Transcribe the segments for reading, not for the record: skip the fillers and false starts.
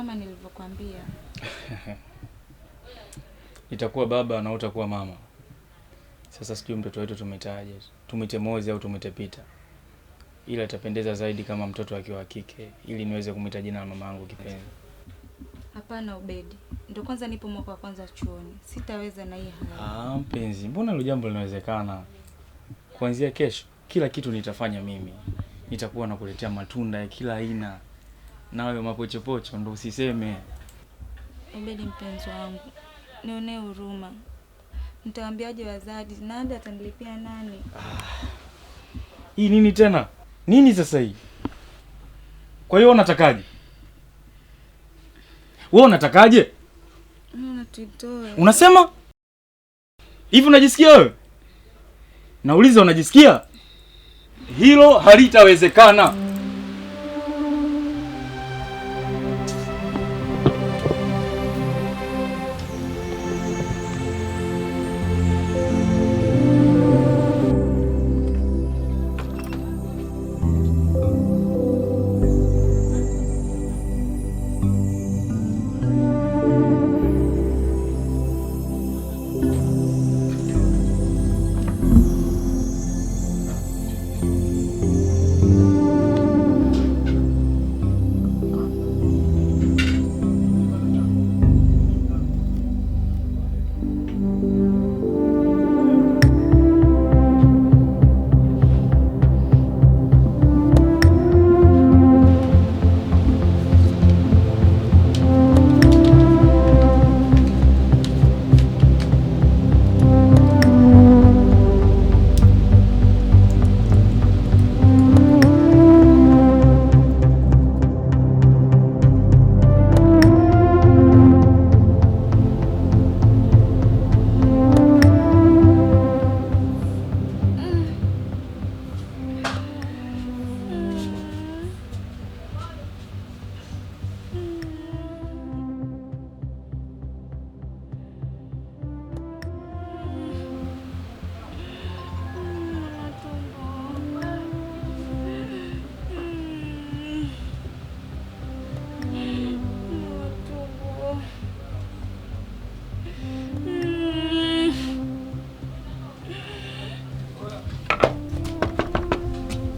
kama nilivyokuambia. Itakuwa baba na utakuwa mama. Sasa sijui mtoto wetu tumetaje. Tumite Mozi au tumite Pita. Ila itapendeza zaidi kama mtoto akiwa wa kike ili niweze kumuita jina la mama yangu kipenzi. Hapana Ubedi. Ndio kwanza nipo mwaka wa kwanza chuoni. Sitaweza na hii hali. Mpenzi, mbona hilo jambo linawezekana? Kuanzia kesho kila kitu nitafanya mimi. Nitakuwa nakuletea matunda ya kila aina. Nawe mapochopocho ndo usiseme. Ubedi mpenzi wangu, nionee huruma. Nitawaambiaje wazazi na ada atanilipia nani? Hii nini tena? Nini sasa hii? Kwa hiyo unatakaje? Wewe unatakaje? Unatuitoa. Unasema? Hivi unajisikia wewe? Nauliza unajisikia? Hilo halitawezekana.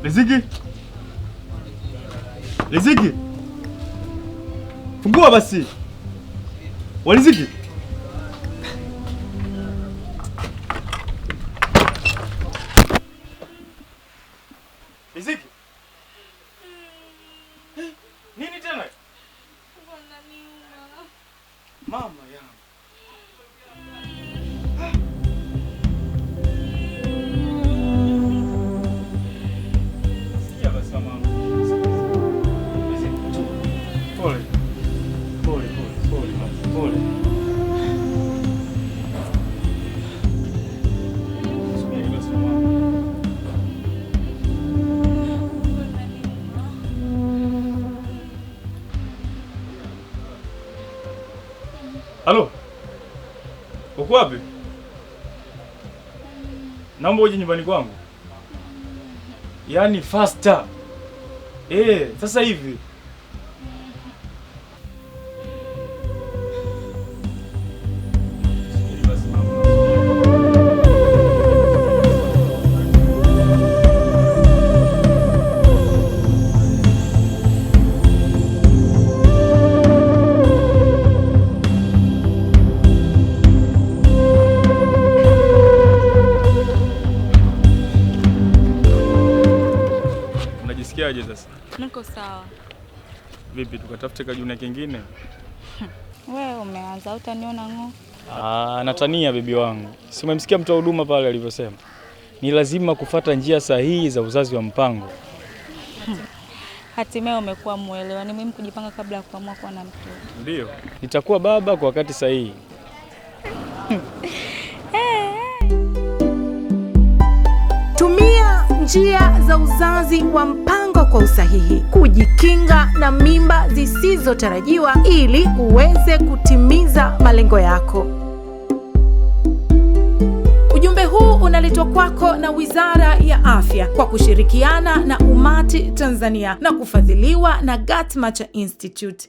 Riziki! Riziki! Fungua basi. Waliziki. Riziki. Nini tena? Mama yangu. Halo. Uko wapi? Naomba uje nyumbani kwangu. Yaani faster. Sasa hivi. Unajisikiaje sasa? Niko sawa. Vipi tukatafute kajunia kingine? Wewe umeanza utaniona ngo. Natania bibi wangu. Si umemsikia mtu wa huduma pale alivyosema? Ni lazima kufuata njia sahihi za uzazi wa mpango. Hatimaye umekuwa muelewa. Ni muhimu kujipanga kabla ya kuamua kuwa na mtoto. Ndio. Nitakuwa baba kwa wakati sahihi. Tumia njia za uzazi wa mpango kwa usahihi, kujikinga na mimba zisizotarajiwa ili uweze kutimiza malengo yako. Ujumbe huu unaletwa kwako na Wizara ya Afya kwa kushirikiana na Umati Tanzania na kufadhiliwa na Gatmacha Institute.